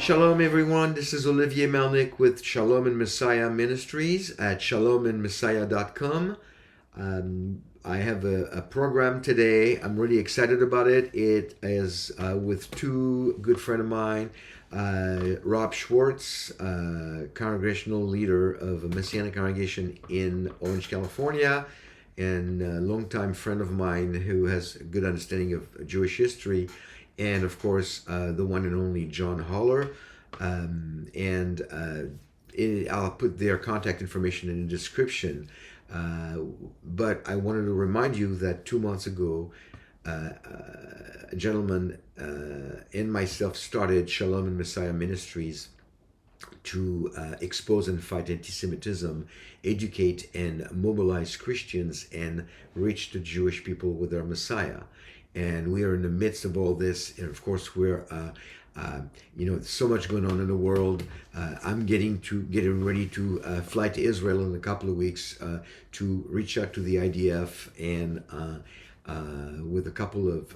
Shalom, everyone. This is Olivier Melnick with Shalom and Messiah Ministries at shalomandmessiah.com. I have a program today. I'm really excited about it. It is with two good friends of mine, Robb Schwatrz, congregational leader of a Messianic congregation in Orange, California, and a longtime friend of mine who has a good understanding of Jewish history, and of course, the one and only John Holler. I'll put their contact information in the description. But I wanted to remind you that 2 months ago, a gentleman and myself started Shalom and Messiah Ministries to expose and fight anti-Semitism, educate and mobilize Christians, and reach the Jewish people with our Messiah. And we are in the midst of all this, and of course we're so much going on in the world. I'm getting ready to fly to Israel in a couple of weeks to reach out to the IDF and with a couple of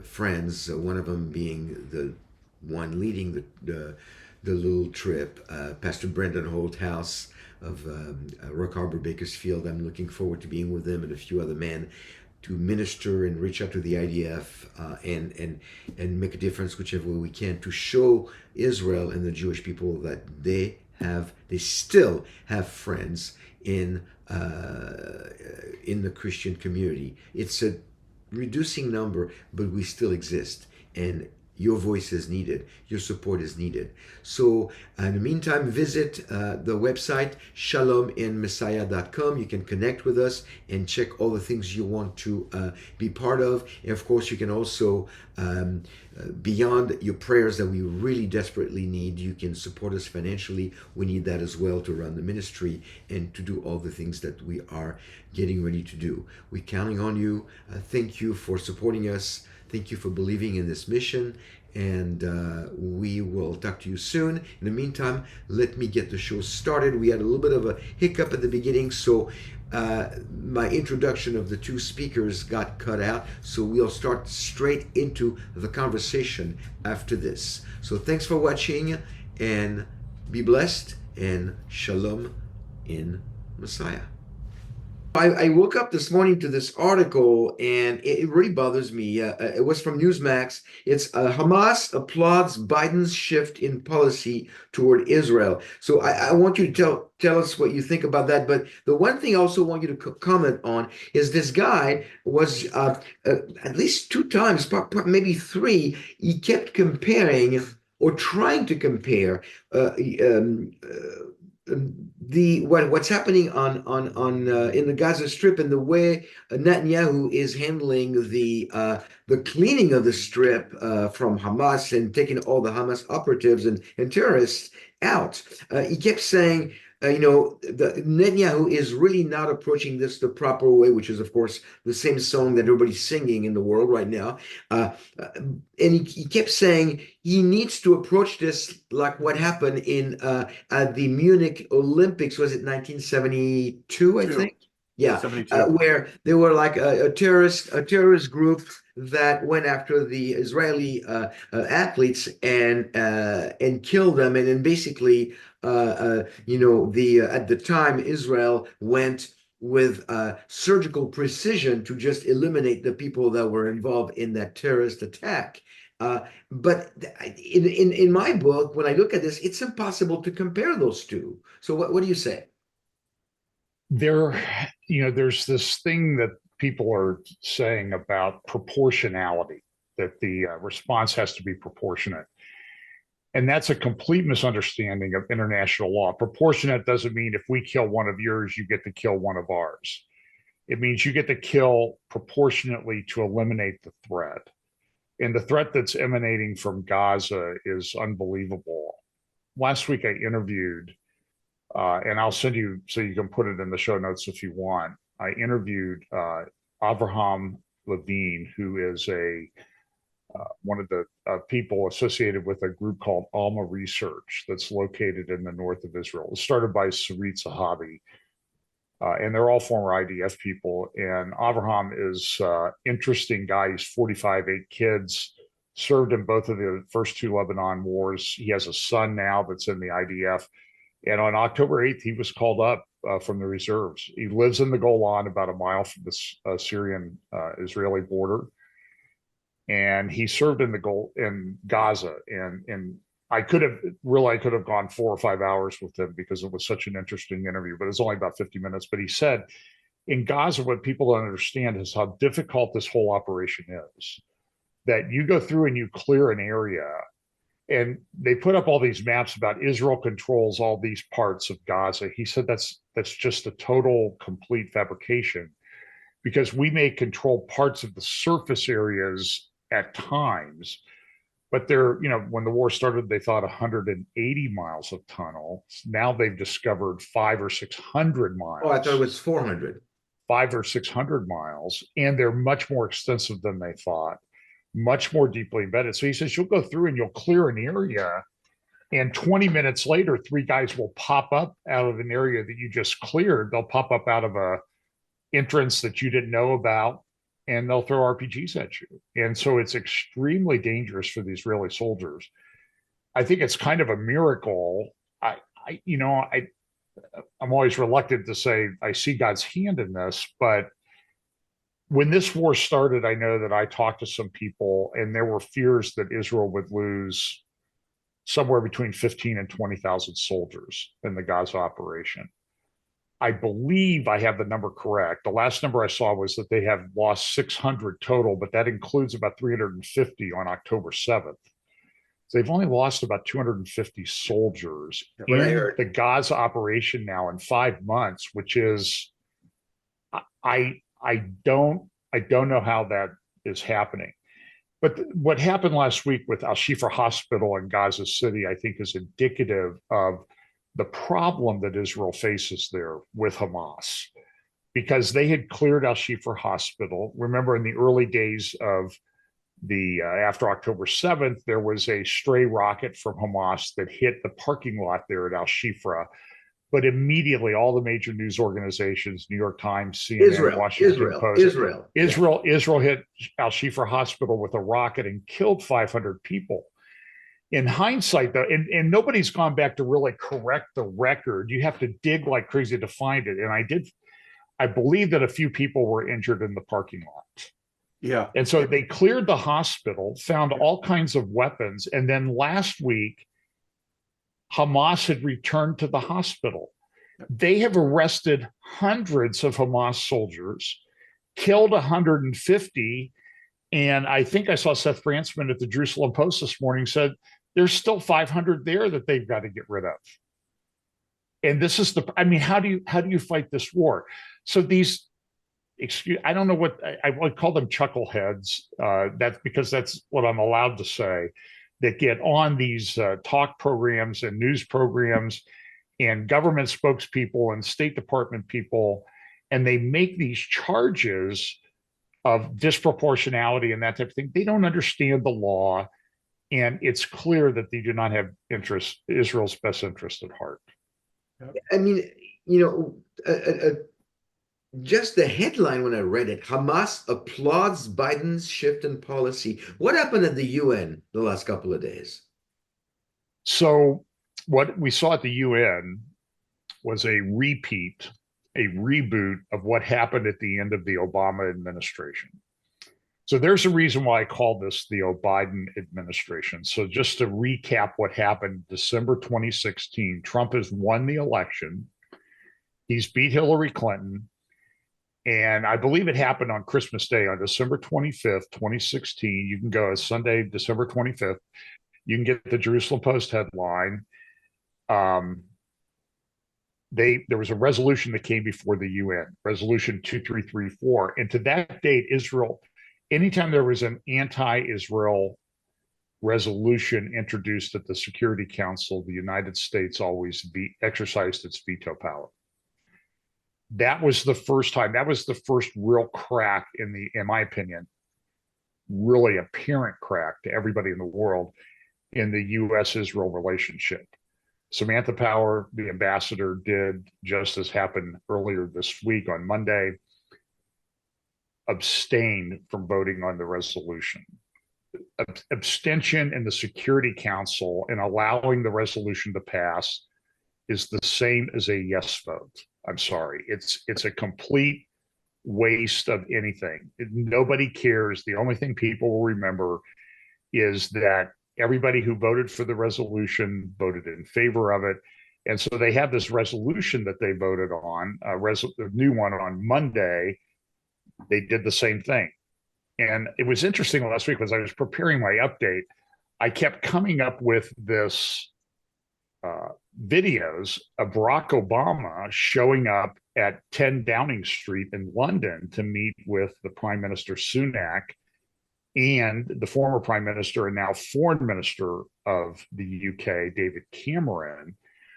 friends, one of them being the one leading the little trip, Pastor Brendan Holthouse of Rock Harbor, Bakersfield. I'm looking forward to being with them and a few other men to minister and reach out to the IDF and make a difference whichever way we can to show Israel and the Jewish people that they still have friends in the Christian community. It's a reducing number, but we still exist, and your voice is needed. Your support is needed. So in the meantime, visit the website shalomandmessiah.com. You can connect with us and check all the things you want to be part of. And of course, you can also, beyond your prayers that we really desperately need, you can support us financially. We need that as well to run the ministry and to do all the things that we are getting ready to do. We're counting on you. Thank you for supporting us. Thank you for believing in this mission, and we will talk to you soon. In the meantime, let me get the show started. We had a little bit of a hiccup at the beginning, so my introduction of the two speakers got cut out, so we'll start straight into the conversation after this. So thanks for watching, and be blessed, and shalom in Messiah. I woke up this morning to this article, and it really bothers me. It was from Newsmax. It's Hamas applauds Biden's shift in policy toward Israel. So I want you to tell us what you think about that. But the one thing I also want you to comment on is this guy was at least two times, maybe three, he kept comparing or trying to compare what's happening on in the Gaza Strip and the way Netanyahu is handling the cleaning of the strip from Hamas and taking all the Hamas operatives and terrorists out. He kept saying, the Netanyahu is really not approaching this the proper way, which is, of course, the same song that everybody's singing in the world right now. And he kept saying he needs to approach this like what happened in at the Munich Olympics. Was it 1972? I think. Yeah, 72. Where they were like a terrorist group that went after the Israeli athletes and killed them, and then basically, at the time Israel went with surgical precision to just eliminate the people that were involved in that terrorist attack. But in my book, when I look at this, it's impossible to compare those two. So what do you say? There's this thing that people are saying about proportionality, that the response has to be proportionate. And that's a complete misunderstanding of international law. Proportionate doesn't mean if we kill one of yours, you get to kill one of ours. It means you get to kill proportionately to eliminate the threat. And the threat that's emanating from Gaza is unbelievable. Last week, I interviewed, and I'll send you so you can put it in the show notes if you want. I interviewed LaVine, who is one of the people associated with a group called Alma Research that's located in the north of Israel. It was started by Sarit Zahavi, and they're all former IDF people. And Avraham is an interesting guy. He's 45, 8 kids, served in both of the first two Lebanon wars. He has a son now that's in the IDF. And on October 8th, he was called up from the reserves. He lives in the Golan, about a mile from the Syrian-Israeli border. And he served in Gaza. And I could have gone 4 or 5 hours with him because it was such an interesting interview, but it was only about 50 minutes. But he said, in Gaza, what people don't understand is how difficult this whole operation is. That you go through and you clear an area, and they put up all these maps about Israel controls all these parts of Gaza. He said that's just a total, complete fabrication, because we may control parts of the surface areas at times, but when the war started, they thought 180 miles of tunnel. Now they've discovered 500 or 600 miles. Oh, I thought it was 400. 500 or 600 miles, and they're much more extensive than they thought, much more deeply embedded. So he says, you'll go through and you'll clear an area, and 20 minutes later, 3 guys will pop up out of an area that you just cleared. They'll pop up out of a entrance that you didn't know about, and they'll throw RPGs at you. And so it's extremely dangerous for the Israeli soldiers. I think it's kind of a miracle. I'm always reluctant to say I see God's hand in this, but when this war started, I know that I talked to some people, and there were fears that Israel would lose somewhere between 15 and 20,000 soldiers in the Gaza operation. I believe I have the number correct. The last number I saw was that they have lost 600 total, but that includes about 350 on October 7th. So they've only lost about 250 soldiers in the Gaza operation now in 5 months, which is, I don't know how that is happening. But what happened last week with Al-Shifa Hospital in Gaza City, I think, is indicative of the problem that Israel faces there with Hamas, because they had cleared Al-Shifa Hospital. Remember, in the early days of after October 7th, there was a stray rocket from Hamas that hit the parking lot there at Al-Shifa. But immediately, all the major news organizations, New York Times, CNN, Washington Post, Israel hit Al-Shifa Hospital with a rocket and killed 500 people. In hindsight, though, and nobody's gone back to really correct the record. You have to dig like crazy to find it. And I believe that a few people were injured in the parking lot. Yeah. And so they cleared the hospital, found all kinds of weapons. And then last week, Hamas had returned to the hospital. They have arrested hundreds of Hamas soldiers, killed 150. And I think I saw Seth Brantzman at the Jerusalem Post this morning said there's still 500 there that they've got to get rid of. And this is how do you fight this war? So these, I don't know what I would call them, chuckleheads. That's because that's what I'm allowed to say, that get on these talk programs and news programs and government spokespeople and State Department people, and they make these charges of disproportionality and that type of thing. They don't understand the law, and it's clear that they do not have Israel's best interest at heart. I mean, just the headline when I read it, Hamas applauds Biden's shift in policy. What happened at the UN the last couple of days? So what we saw at the UN was a reboot of what happened at the end of the Obama administration. So there's a reason why I call this the Biden administration. So just to recap what happened, December 2016, Trump has won the election. He's beat Hillary Clinton. And I believe it happened on Christmas Day, on December 25th, 2016. You can go as Sunday, December 25th. You can get the Jerusalem Post headline. There was a resolution that came before the UN, Resolution 2334. And to that date, Israel, anytime there was an anti-Israel resolution introduced at the Security Council, the United States always exercised its veto power. That was the first time. That was the first real crack in my opinion, really apparent crack to everybody in the world in the U.S.-Israel relationship. Samantha Power, the ambassador, did just as happened earlier this week on Monday, abstained from voting on the resolution. abstention in the Security Council and allowing the resolution to pass is the same as a yes vote. I'm sorry. It's a complete waste of anything. Nobody cares. The only thing people will remember is that everybody who voted for the resolution voted in favor of it. And so they have this resolution that they voted on, a new one on Monday. They did the same thing. And it was interesting last week as I was preparing my update, I kept coming up with this videos of Barack Obama showing up at 10 Downing Street in London to meet with the Prime Minister Sunak and the former Prime Minister and now Foreign Minister of the UK, David Cameron,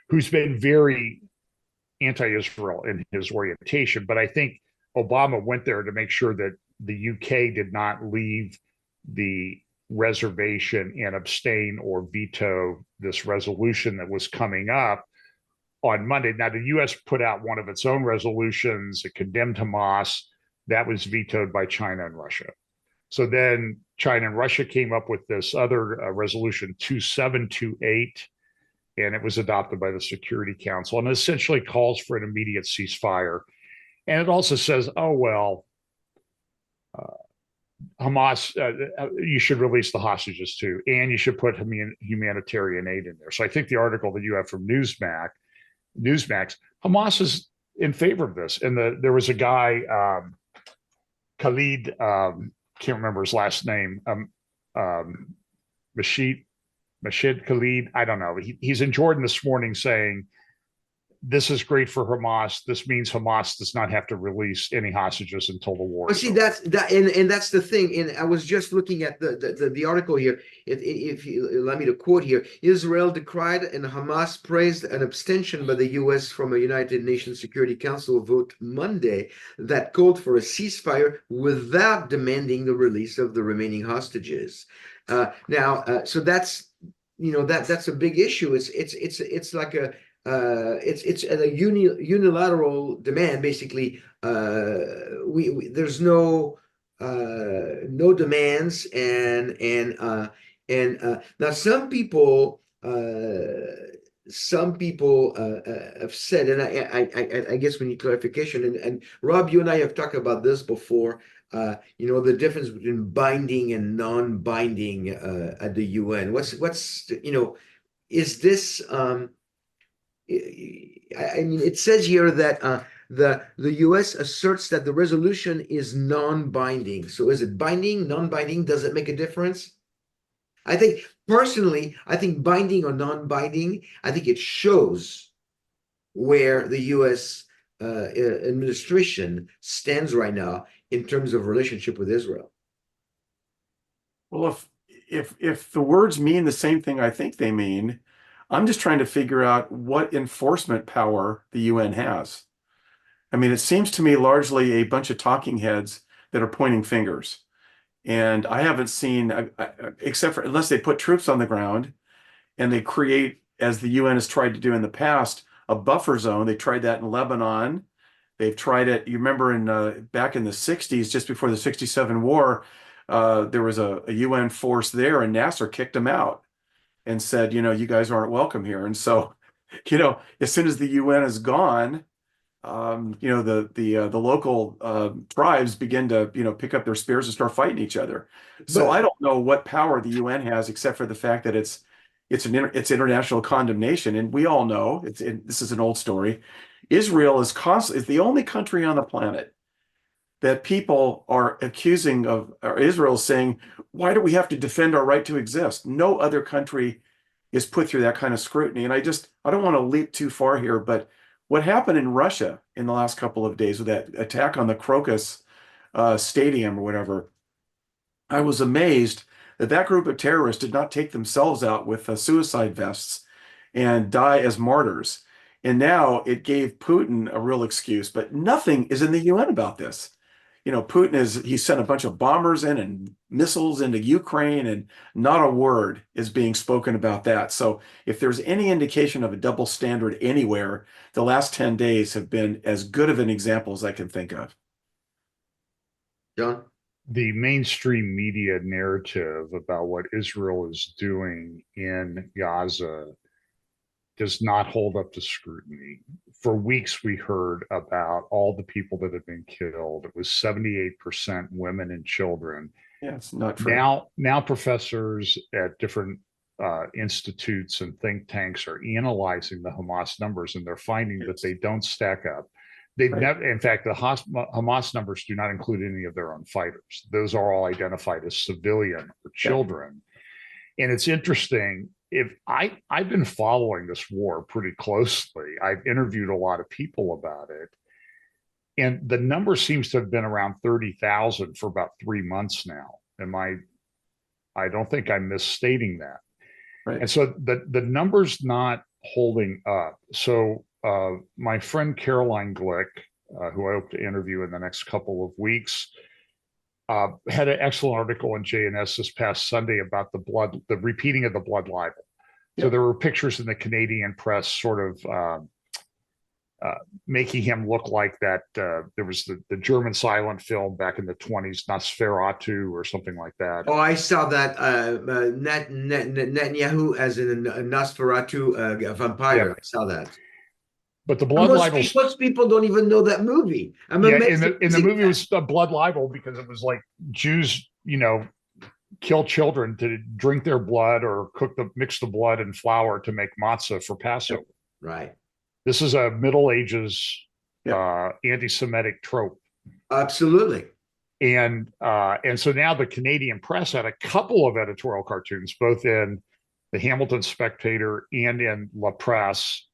who's been very anti-Israel in his orientation. But I think Obama went there to make sure that the UK did not leave the reservation and abstain or veto this resolution that was coming up on Monday. Now, the US put out one of its own resolutions. It condemned Hamas. That was vetoed by China and Russia. So then China and Russia came up with this other resolution 2728, and it was adopted by the Security Council and essentially calls for an immediate ceasefire. And it also says, oh, well, Hamas, you should release the hostages too, and you should put humanitarian aid in there. So I think the article that you have from Newsmax, Hamas is in favor of this. And there was a guy, Khalid, can't remember his last name, Rashid Khalid, I don't know. He's in Jordan this morning saying, this is great for Hamas. This means Hamas does not have to release any hostages until the war. Well, see, that's and that's the thing. And I was just looking at the article here. If you allow me to quote here, Israel decried and Hamas praised an abstention by the U.S. from a United Nations Security Council vote Monday that called for a ceasefire without demanding the release of the remaining hostages. So that's that's a big issue. It's like a it's a unilateral demand. Basically, there's no demands, and now some people have said, and I guess we need clarification. And Rob, you and I have talked about this before. The difference between binding and non-binding at the UN. What's is this? It says here that the U.S. asserts that the resolution is non-binding. So is it binding, non-binding? Does it make a difference? I think personally, binding or non-binding, I think it shows where the U.S. Administration stands right now in terms of relationship with Israel. Well, if the words mean the same thing I think they mean, I'm just trying to figure out what enforcement power the UN has. I mean, it seems to me largely a bunch of talking heads that are pointing fingers. And I haven't seen, except for unless they put troops on the ground and they create, as the UN has tried to do in the past, a buffer zone. They tried that in Lebanon. They've tried it, you remember, back in the 60s, just before the 67 war, there was a UN force there and Nasser kicked them out and said, you guys aren't welcome here. And so, as soon as the UN is gone, the local tribes begin to, pick up their spears and start fighting each other. So I don't know what power the UN has, except for the fact that it's international condemnation. And we all know, this is an old story. Israel is the only country on the planet that people are accusing of, or Israel saying, why do we have to defend our right to exist? No other country is put through that kind of scrutiny. And I don't want to leap too far here, but what happened in Russia in the last couple of days with that attack on the Crocus stadium or whatever, I was amazed that group of terrorists did not take themselves out with suicide vests and die as martyrs. And now it gave Putin a real excuse, but nothing is in the UN about this. Putin he sent a bunch of bombers in and missiles into Ukraine, and not a word is being spoken about that. So if there's any indication of a double standard anywhere, the last 10 days have been as good of an example as I can think of. John? the mainstream media narrative about what Israel is doing in Gaza does not hold up to scrutiny. For weeks, we heard about all the people that have been killed. It was 78% women and children. Yeah, it's not true. Now professors at different institutes and think tanks are analyzing the Hamas numbers, and they're finding that they don't stack up. They've Right. never, in fact, the Hamas numbers do not include any of their own fighters. Those are all identified as civilian or children. And it's interesting. If I've been following this war pretty closely, I've interviewed a lot of people about it, and the number seems to have been around 30,000 for about 3 months now. I don't think I'm misstating that. Right. And so the number's not holding up. So my friend Caroline Glick, who I hope to interview in the next couple of weeks, had an excellent article in JNS this past Sunday about the repeating of the blood libel. So there were pictures in the Canadian press sort of making him look like that. There was the German silent film back in the 1920s, Nosferatu or something like that. Oh, I saw that Netanyahu as in a Nosferatu vampire. I saw that. But the blood libel. Most people don't even know that movie. I'm amazed. In the movie, it was a blood libel because it was like Jews, kill children to drink their blood or mix the blood and flour to make matzah for Passover. Right. This is a Middle Ages anti-Semitic trope. Absolutely. And so now the Canadian press had a couple of editorial cartoons, both in the Hamilton Spectator and in La Presse.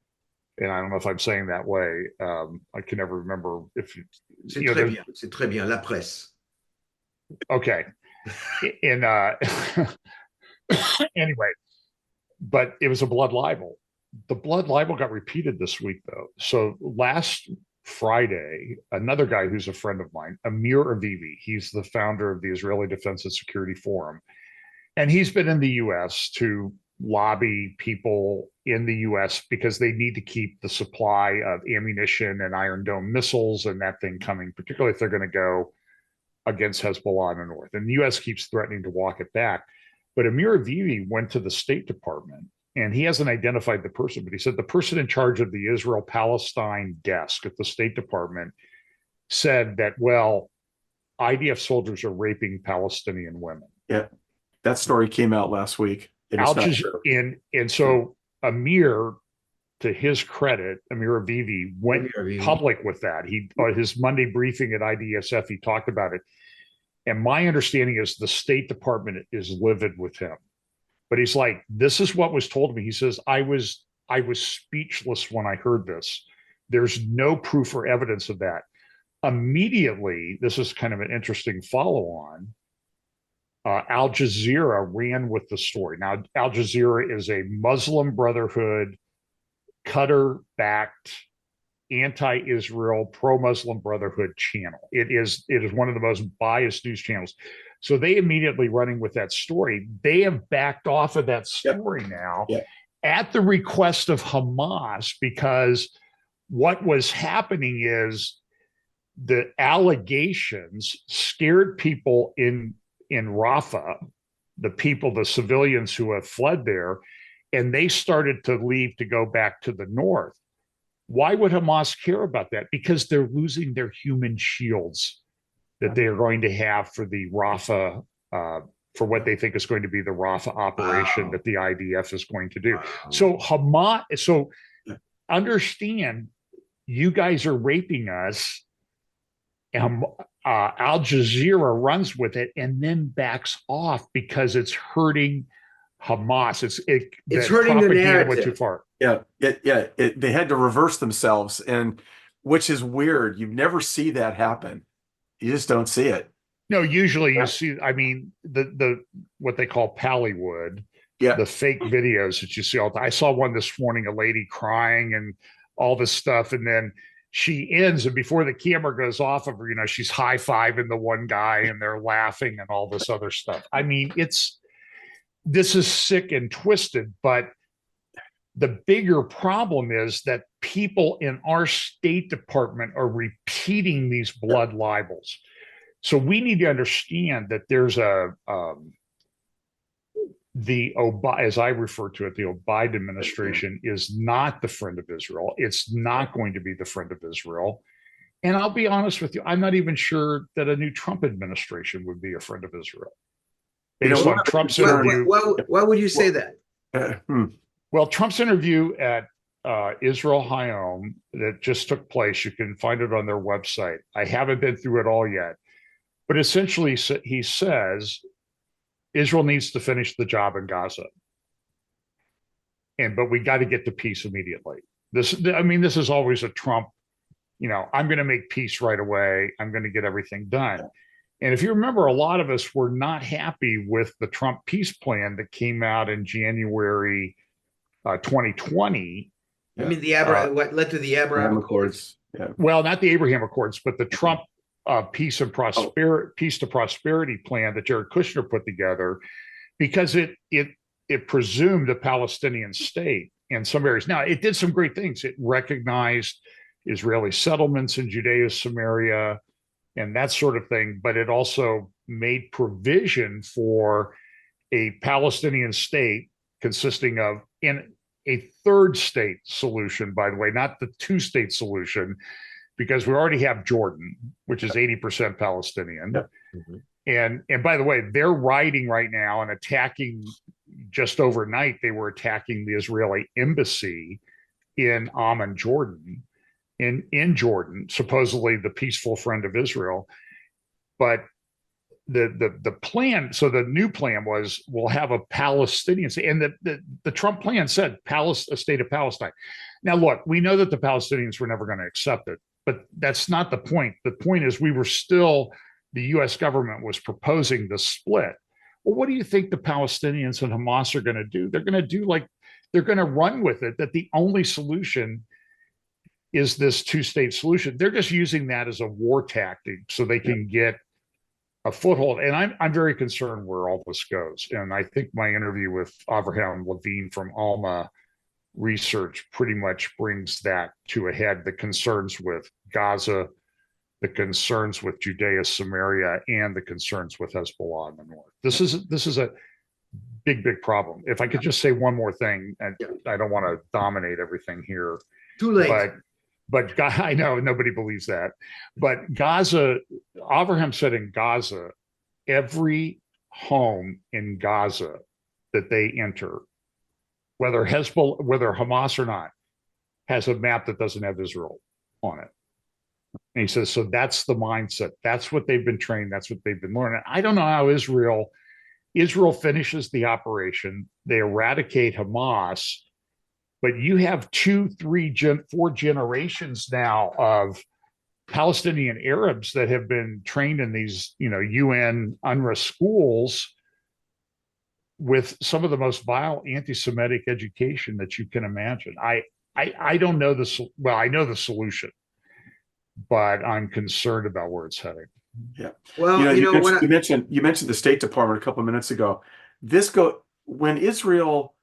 And I don't know if I'm saying that way. I can never remember if C'est très bien. C'est très bien. La Presse. Okay. And anyway, but it was a blood libel. The blood libel got repeated this week, though. So last Friday, another guy who's a friend of mine, Amir Avivi, he's the founder of the Israeli Defense and Security Forum, and he's been in the U.S. to lobby people in the U.S. because they need to keep the supply of ammunition and Iron Dome missiles and that thing coming, particularly if they're going to go against Hezbollah in the north. And the U.S. keeps threatening to walk it back. But Amir Avivi went to the State Department, and he hasn't identified the person, but he said the person in charge of the Israel-Palestine desk at the State Department said that, well, IDF soldiers are raping Palestinian women. Yeah, that story came out last week. And so Amir, to his credit, Amir Avivi went public with that. His Monday briefing at IDSF, he talked about it. And my understanding is the State Department is livid with him. But he's like, this is what was told me. He says, I was speechless when I heard this. There's no proof or evidence of that. Immediately, this is kind of an interesting follow-on. Al Jazeera ran with the story. Now, Al Jazeera is a Muslim Brotherhood, Qatar-backed, anti-Israel, pro-Muslim Brotherhood channel. It is one of the most biased news channels. So they immediately running with that story. They have backed off of that story now at the request of Hamas, because what was happening is the allegations scared people in Rafah, the civilians who have fled there, and they started to leave to go back to the north. Why would Hamas care about that? Because they're losing their human shields that they are going to have for the Rafah, for what they think is going to be the Rafah operation that the IDF is going to do. So understand, you guys are raping us. Al Jazeera runs with it and then backs off because it's hurting Hamas. It's hurting the narrative. Went too far. They had to reverse themselves, and which is weird. You never see that happen. You just don't see it. No, usually you see. I mean, the what they call Pallywood, the fake videos that you see all the time. I saw one this morning, a lady crying and all this stuff, and then she ends, and before the camera goes off of her, she's high-fiving the one guy, and they're laughing and all this other stuff. I mean, this is sick and twisted, but the bigger problem is that people in our State Department are repeating these blood libels. So we need to understand that there's as I refer to it, the Biden administration is not the friend of Israel. It's not going to be the friend of Israel. And I'll be honest with you, I'm not even sure that a new Trump administration would be a friend of Israel. Based on Trump's interview. Why would you say that? Well, Trump's interview at Israel Hayom that just took place, you can find it on their website. I haven't been through it all yet. But essentially, he says Israel needs to finish the job in Gaza. But we got to get to peace immediately. This is always a Trump, I'm going to make peace right away. I'm going to get everything done. And if you remember, a lot of us were not happy with the Trump peace plan that came out in January 2020. I mean, what led to the Abraham Accords? Yeah. Well, not the Abraham Accords, but the Trump peace to prosperity plan that Jared Kushner put together, because it presumed a Palestinian state in some areas. Now, it did some great things. It recognized Israeli settlements in Judea, Samaria, and that sort of thing. But it also made provision for a Palestinian state consisting of in a third state solution, by the way, not the two-state solution, because we already have Jordan, which is 80% Palestinian. And by the way, they're rioting right now and attacking, just overnight, they were attacking the Israeli embassy in Amman, Jordan, in Jordan, supposedly the peaceful friend of Israel. But the plan, so the new plan was, we'll have a Palestinian state, and the Trump plan said a state of Palestine. Now, look, we know that the Palestinians were never going to accept it, but that's not the point. The point is the U.S. government was proposing the split. Well, what do you think the Palestinians and Hamas are going to do? They're going to run with it, that the only solution is this two-state solution. They're just using that as a war tactic so they can get a foothold. And I'm very concerned where all this goes. And I think my interview with Avraham LaVine from Alma Research pretty much brings that to a head. The concerns with Gaza, the concerns with Judea, Samaria, and the concerns with Hezbollah in the north. This is a big problem. If I could just say one more thing, and I don't want to dominate everything here. Too late. But I know nobody believes that. But Gaza, Avraham said in Gaza, every home in Gaza that they enter, whether Hamas or not, has a map that doesn't have Israel on it. And he says, so that's the mindset. That's what they've been trained. That's what they've been learning. I don't know how Israel finishes the operation. They eradicate Hamas, but you have 2, 3, 4 generations now of Palestinian Arabs that have been trained in these, UN UNRWA schools with some of the most vile anti-Semitic education that you can imagine. I don't know I know the solution, but I'm concerned about where it's heading. Yeah. Well, you mentioned the State Department a couple of minutes ago. When Israel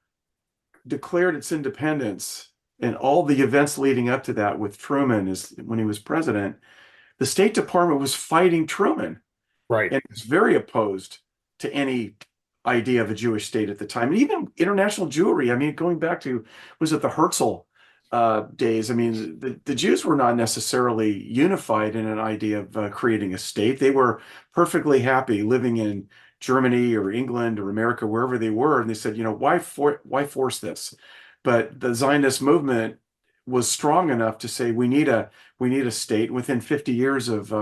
declared its independence and all the events leading up to that with Truman when he was president, the State Department was fighting Truman. Right. And it's very opposed to any idea of a Jewish state at the time. And even international Jewry, I mean, going back to, was it the Herzl days? I mean, the Jews were not necessarily unified in an idea of creating a state. They were perfectly happy living in Germany or England or America, wherever they were. And they said, why force this? But the Zionist movement was strong enough to say, we need a state. Within 50 years of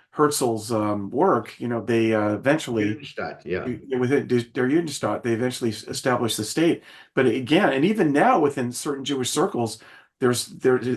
Herzl's work, they eventually, within their Judenstaat, they eventually established the state. But again, and even now within certain Jewish circles, there's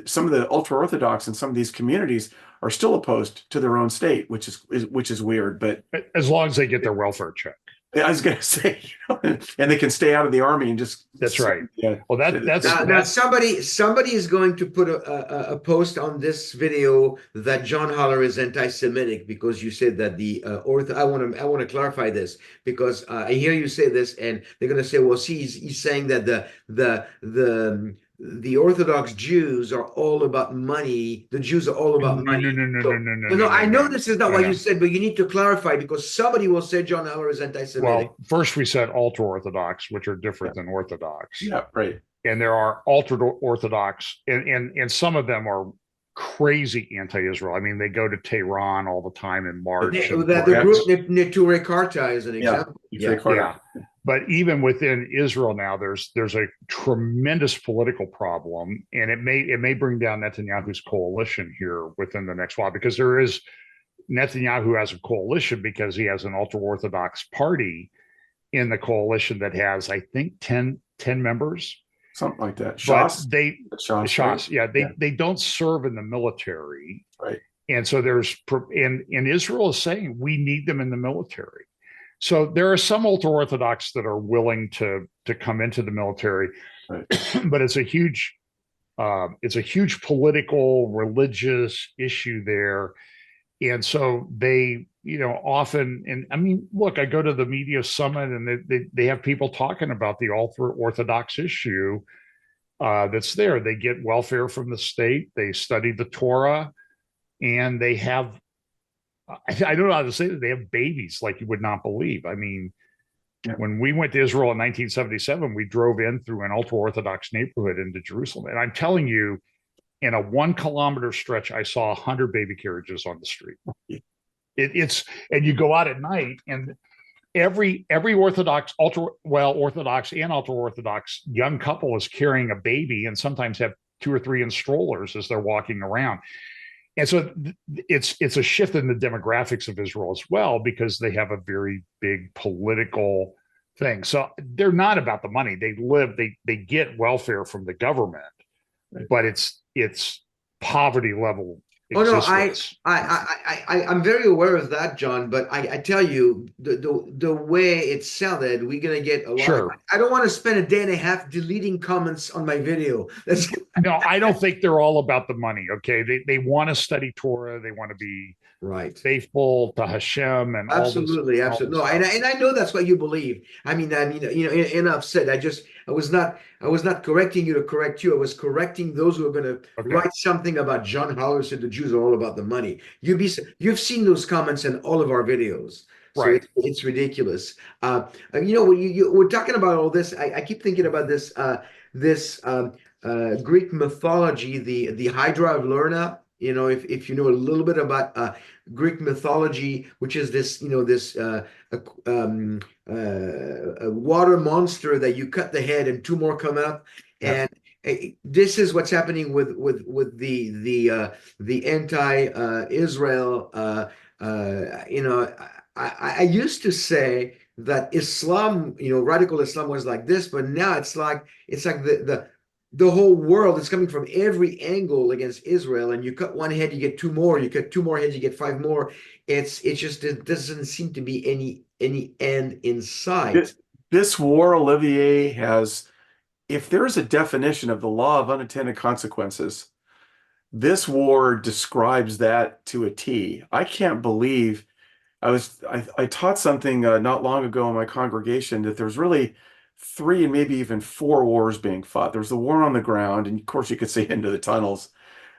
some of the ultra-Orthodox in some of these communities are still opposed to their own state, which is weird. But as long as they get their welfare check. I was going to say, and they can stay out of the army and just. That's right. Yeah. Well, that's now somebody is going to put a post on this video that John Haller is anti-Semitic because you said that the I want to clarify this because I hear you say this and they're going to say, well, see, he's saying that the the Orthodox Jews are all about money. The Jews are all about No, no, money. no, no, So, no, no, no, no, no, no, I no, know no, this is not no, what you no. said, but you need to clarify because somebody will say John Heller is anti-Semitic. Well, first we said ultra Orthodox, which are Yeah. different than Orthodox. Yeah, right. And there are ultra Orthodox, and some of them are crazy anti-Israel. I mean, they go to Tehran all the time and march. And The group Neturei Karta is an example. Yeah. yeah. But even within Israel now, there's a tremendous political problem, and it may bring down Netanyahu's coalition here within the next while, because Netanyahu has a coalition because he has an ultra Orthodox party in the coalition that has, I think, 10 members. Something like that. But Shas, right? They don't serve in the military. Right. And so and Israel is saying we need them in the military. So there are some ultra Orthodox that are willing to come into the military, right. But it's a huge political, religious issue there. And so they, often, and I mean, look, I go to the media summit and they have people talking about the ultra Orthodox issue that's there. They get welfare from the state, they study the Torah, and they have, I don't know how to say that, they have babies like you would not believe. I mean, when we went to Israel in 1977, we drove in through an ultra Orthodox neighborhood into Jerusalem. And I'm telling you, in a 1 kilometer stretch, I saw 100 baby carriages on the street. And you go out at night, and every Orthodox, Orthodox and ultra Orthodox young couple is carrying a baby, and sometimes have 2 or 3 in strollers as they're walking around. And so it's a shift in the demographics of Israel as well, because they have a very big political thing. So they're not about the money. They get welfare from the government, but it's poverty level existence. Oh no, I'm very aware of that, John. But I tell you, the way it sounded, we're gonna get a lot. Sure. I don't want to spend a day and a half deleting comments on my video. No, I don't think they're all about the money. Okay, they want to study Torah. They want to be right, faithful to Hashem, and absolutely. No, and I know that's what you believe. I mean, enough said. I was not correcting you to correct you. I was correcting those who are going to write something about John Heller said the Jews are all about the money. You've seen those comments in all of our videos. So right. It's ridiculous. We're talking about all this. I keep thinking about this Greek mythology, the Hydra of LNA. If you know a little bit about Greek mythology, which is this a water monster that you cut the head and 2 more come up, and this is what's happening with the anti-Israel. I used to say that Islam, radical Islam was like this, but now it's like the whole world is coming from every angle against Israel, and you cut 1 head, you get 2 more. You cut 2 more heads, you get 5 more. It doesn't seem to be any end in sight. This war, Olivier, has, if there is a definition of the law of unintended consequences, this war describes that to a T. I can't believe I taught something not long ago in my congregation that there's really 3 and maybe even 4 wars being fought. There's the war on the ground, and of course you could say into the tunnels.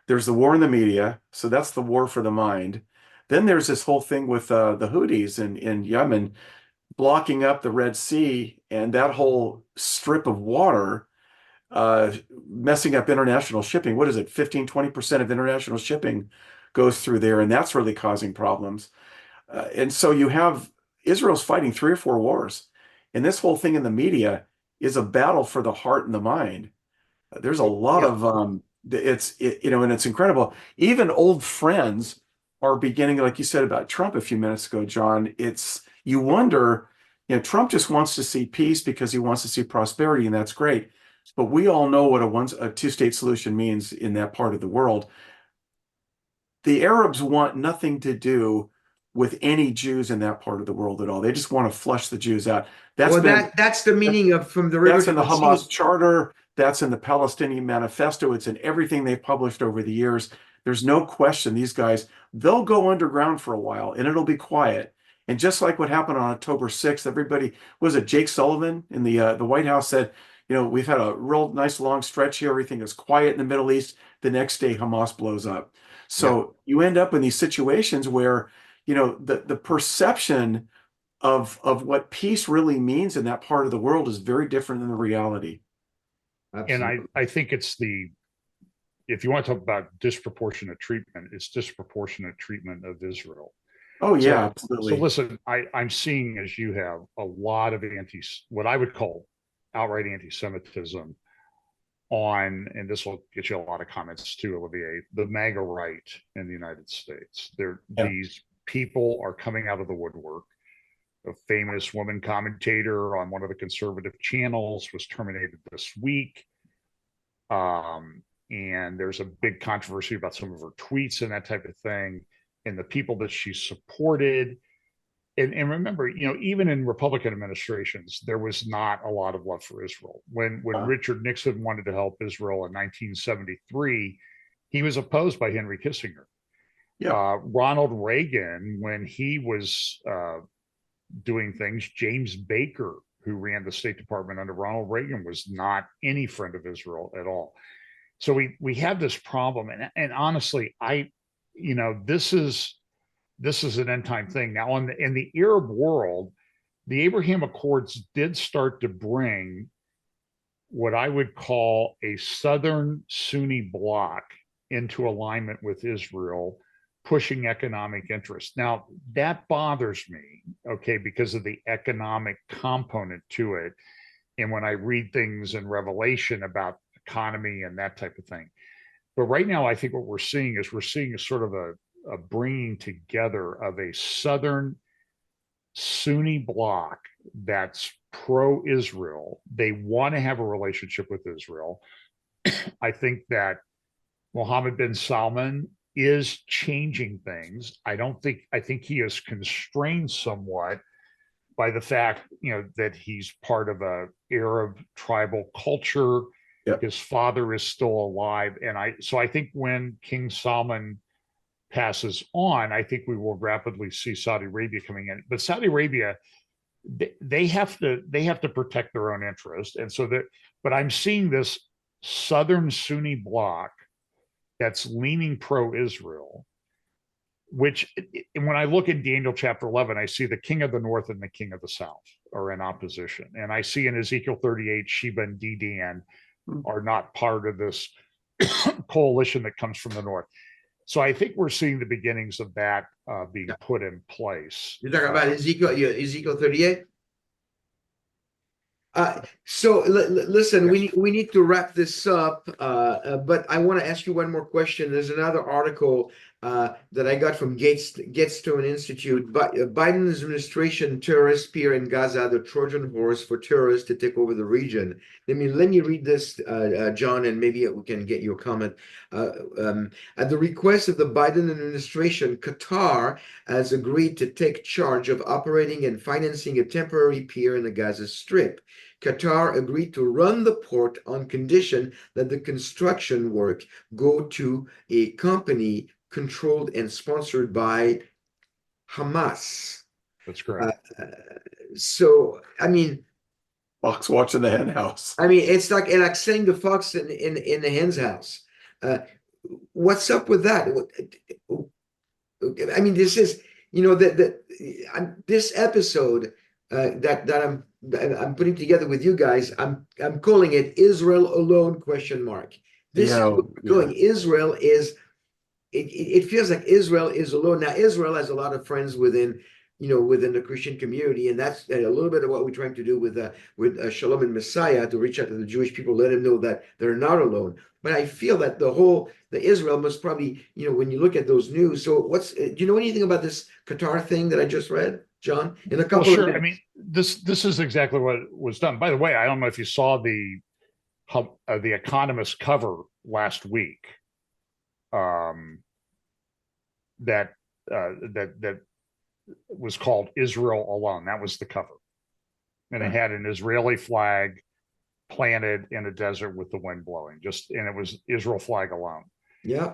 There's the war in the media, so that's the war for the mind. Then there's this whole thing with the Houthis in Yemen blocking up the Red Sea, and that whole strip of water messing up international shipping. What is it? 15-20% of international shipping goes through there, and that's really causing problems. And so you have Israel's fighting 3 or 4 wars. And this whole thing in the media is a battle for the heart and the mind. There's a lot of and it's incredible. Even old friends are beginning, like you said about Trump a few minutes ago, John. You wonder, Trump just wants to see peace because he wants to see prosperity, and that's great. But we all know what a 2-state solution means in that part of the world. The Arabs want nothing to do with any Jews in that part of the world at all. They just want to flush the Jews out. That's the meaning of from the river. That's in the Hamas charter. That's in the Palestinian manifesto. It's in everything they've published over the years. There's no question these guys, they'll go underground for a while and it'll be quiet. And just like what happened on October 6th, everybody, was it Jake Sullivan in the White House said, we've had a real nice long stretch here. Everything is quiet in the Middle East. The next day, Hamas blows up. So you end up in these situations where, the perception of what peace really means in that part of the world is very different than the reality. Absolutely. And I think it's if you want to talk about disproportionate treatment, it's disproportionate treatment of Israel. Oh yeah, So absolutely. listen, I'm seeing, as you have, a lot of what I would call outright anti-Semitism and this will get you a lot of comments too, Olivier, the MAGA right in the United States. These people are coming out of the woodwork. A famous woman commentator on one of the conservative channels was terminated this week. And there's a big controversy about some of her tweets and that type of thing. And the people that she supported. And remember, even in Republican administrations, there was not a lot of love for Israel. When Richard Nixon wanted to help Israel in 1973, he was opposed by Henry Kissinger. Ronald Reagan, when he was doing things, James Baker, who ran the State Department under Ronald Reagan, was not any friend of Israel at all. So we have this problem, and honestly, this is an end time thing. Now, in the Arab world, the Abraham Accords did start to bring what I would call a southern Sunni bloc into alignment with Israel, pushing economic interests. Now, that bothers me, okay, because of the economic component to it. And when I read things in Revelation about economy and that type of thing. But right now, I think what we're seeing is a sort of a bringing together of a southern Sunni bloc that's pro-Israel. They want to have a relationship with Israel. I think that Mohammed bin Salman is changing things. I think he is constrained somewhat by the fact, that he's part of a Arab tribal culture. Yep. His father is still alive. And I think when King Salman passes on, I think we will rapidly see Saudi Arabia coming in. But Saudi Arabia, they have to protect their own interest. And so but I'm seeing this southern Sunni bloc that's leaning pro-Israel, which when I look at Daniel chapter 11, I see the king of the north and the king of the south are in opposition. And I see in Ezekiel 38, Sheba and Dedan are not part of this coalition that comes from the north. So I think we're seeing the beginnings of that being put in place. You're talking about Ezekiel 38? So listen, we need to wrap this up, but I want to ask you one more question. There's another article that I got from Gatestone Institute. Biden's administration terrorists appear in Gaza, the Trojan horse for terrorists to take over the region. Let me read this, John, and maybe we can get your comment. At the request of the Biden administration, Qatar has agreed to take charge of operating and financing a temporary pier in the Gaza Strip. Qatar agreed to run the port on condition that the construction work go to a company controlled and sponsored by Hamas. That's correct. So, I mean, Fox watching the hen house. I mean, it's like saying the fox in the hen's house. What's up with that? I mean, this is, this episode that I'm putting together with you guys. I'm calling it Israel alone ? This is going. Israel is. It feels like Israel is alone. Now, Israel has a lot of friends within the Christian community, and that's a little bit of what we're trying to do with Shalom and Messiah, to reach out to the Jewish people, let them know that they're not alone. But I feel that the Israel must probably, when you look at those news. So do you know anything about this Qatar thing that I just read, John? In a couple of minutes. I mean, this is exactly what was done. By the way, I don't know if you saw the Economist cover last week. That was called Israel Alone. That was the cover. And it had an Israeli flag planted in a desert with the wind blowing, and it was Israel flag alone. Yeah.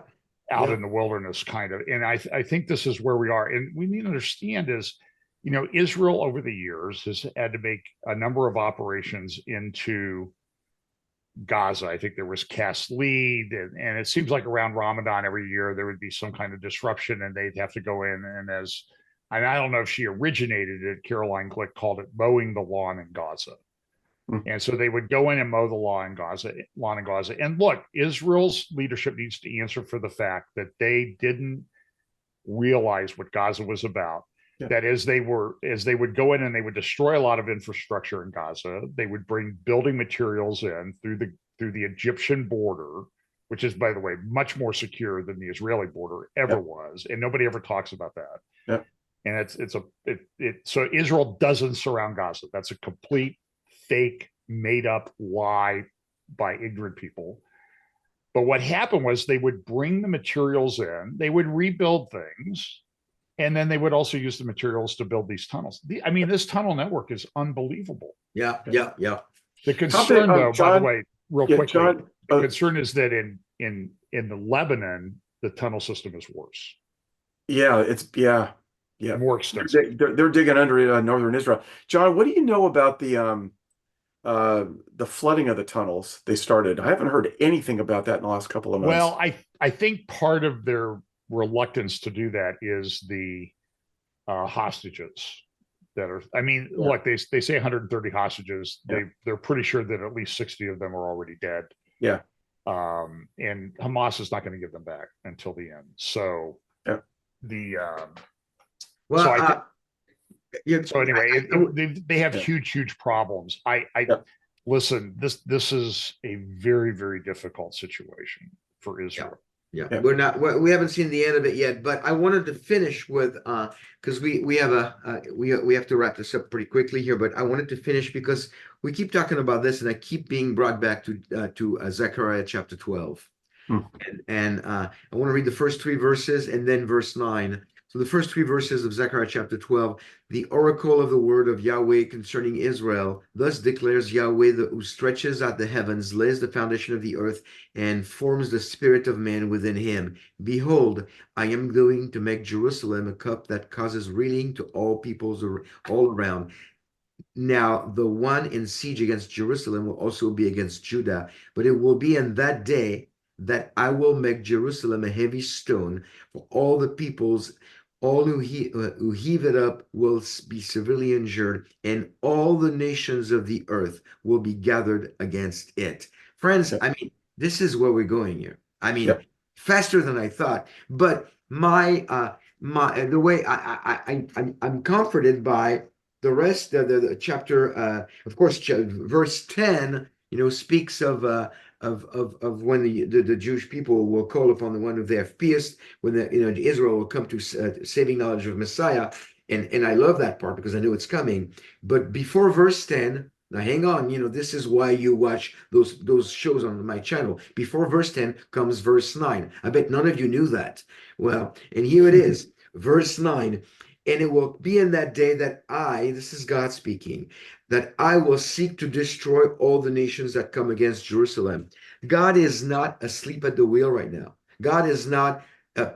Out in the wilderness, kind of. And I think this is where we are. And we need to understand is, Israel over the years has had to make a number of operations into Gaza. I think there was cast lead, and it seems like around Ramadan every year there would be some kind of disruption, and they'd have to go in. And I don't know if she originated it. Caroline Glick called it mowing the lawn in Gaza. And so they would go in and mow the lawn in Gaza. And look, Israel's leadership needs to answer for the fact that they didn't realize what Gaza was about. Yeah. That as they would go in and they would destroy a lot of infrastructure in Gaza, they would bring building materials in through the Egyptian border, which is, by the way, much more secure than the Israeli border ever was, and nobody ever talks about that. Yeah. And so Israel doesn't surround Gaza. That's a complete fake, made up lie by ignorant people. But what happened was they would bring the materials in, they would rebuild things, and then they would also use the materials to build these tunnels. I mean, this tunnel network is unbelievable. Yeah. The concern, though, John, by the way, real quickly, John, the concern is that in the Lebanon, the tunnel system is worse. Yeah, it's more extensive. They're digging under northern Israel. John, what do you know about the flooding of the tunnels they started? I haven't heard anything about that in the last couple of months. Well, I think part of their reluctance to do that is the hostages that are, I mean, look, they say 130 hostages. They're pretty sure that at least 60 of them are already dead. Yeah. And Hamas is not going to give them back until the end. So so anyway, they have huge problems. Listen, this is a very, very difficult situation for Israel. Yeah. We haven't seen the end of it yet, but I wanted to finish with because we have to wrap this up pretty quickly here, but I wanted to finish because we keep talking about this and I keep being brought back to Zechariah chapter 12. And I want to read the first 3 verses and then verse 9. So the first 3 verses of Zechariah chapter 12, the oracle of the word of Yahweh concerning Israel, thus declares Yahweh, who stretches out the heavens, lays the foundation of the earth, and forms the spirit of man within him. Behold, I am going to make Jerusalem a cup that causes reeling to all peoples all around. Now, the one in siege against Jerusalem will also be against Judah, but it will be in that day that I will make Jerusalem a heavy stone for all the peoples. All who heave it up will be severely injured, and all the nations of the earth will be gathered against it. Friends, I mean, this is where we're going here. I mean, faster than I thought. But the way I'm comforted by the rest of the chapter. Of course, verse 10, speaks of when the Jewish people will call upon the one who they have pierced, when Israel will come to saving knowledge of Messiah, and I love that part because I know it's coming. But before verse 10, now hang on, this is why you watch those shows on my channel. Before verse 10 comes verse 9. I bet none of you knew that. Well, and here it is, verse 9. And it will be in that day that this is God speaking, that I will seek to destroy all the nations that come against Jerusalem. God is not asleep at the wheel right now. God is not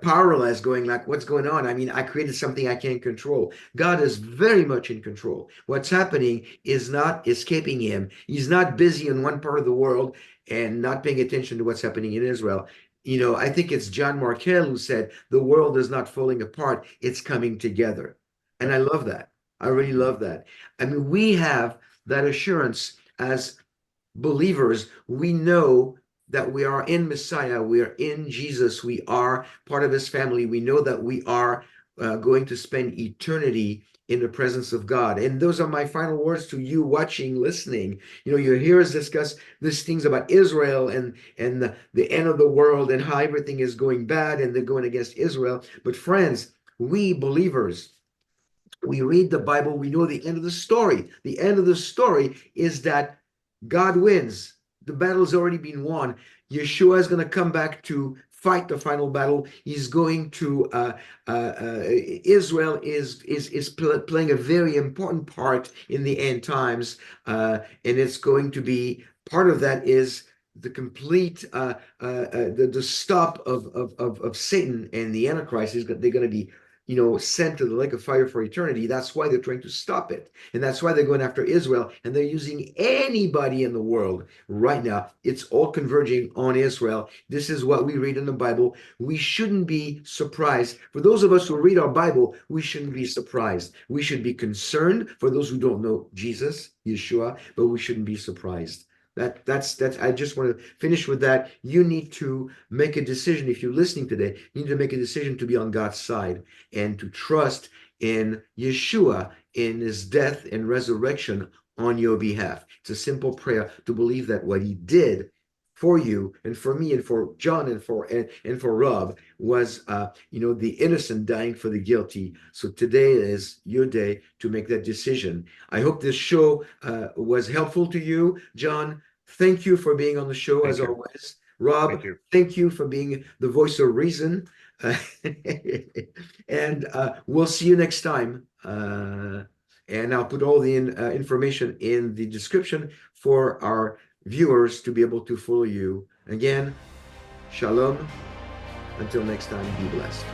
powerless going like, what's going on? I mean, I created something I can't control. God is very much in control. What's happening is not escaping him. He's not busy in one part of the world and not paying attention to what's happening in Israel. I think it's John Markel who said, the world is not falling apart, it's coming together. And I love that. I really love that. I mean, we have that assurance as believers. We know that we are in Messiah, we are in Jesus, we are part of his family. We know that we are going to spend eternity in the presence of God. And those are my final words to you watching, listening. You hear us discuss these things about Israel and the end of the world and how everything is going bad and they're going against Israel. But friends, we believers, we read the Bible, we know the end of the story. The end of the story is that God wins. The battle's already been won. Yeshua is going to come back to fight the final battle. He's going to Israel is playing a very important part in the end times, and it's going to be part of that is the complete the stop of Satan and the Antichrist. They're going to be sent to the lake of fire for eternity. That's why they're trying to stop it. And that's why they're going after Israel. And they're using anybody in the world right now. It's all converging on Israel. This is what we read in the Bible. We shouldn't be surprised. For those of us who read our Bible, we shouldn't be surprised. We should be concerned for those who don't know Jesus, Yeshua, but we shouldn't be surprised. That's I just want to finish with that. You need to make a decision. If you're listening today, you need to make a decision to be on God's side and to trust in Yeshua, in his death and resurrection on your behalf. It's a simple prayer to believe that what he did for you and for me and for John and for Rob was the innocent dying for the guilty. So today is your day to make that decision. I hope this show was helpful to you. John, thank you for being on the show as always. Rob, thank you for being the voice of reason. And we'll see you next time. And I'll put all the information in the description for our viewers to be able to follow you. Again, shalom. Until next time, be blessed.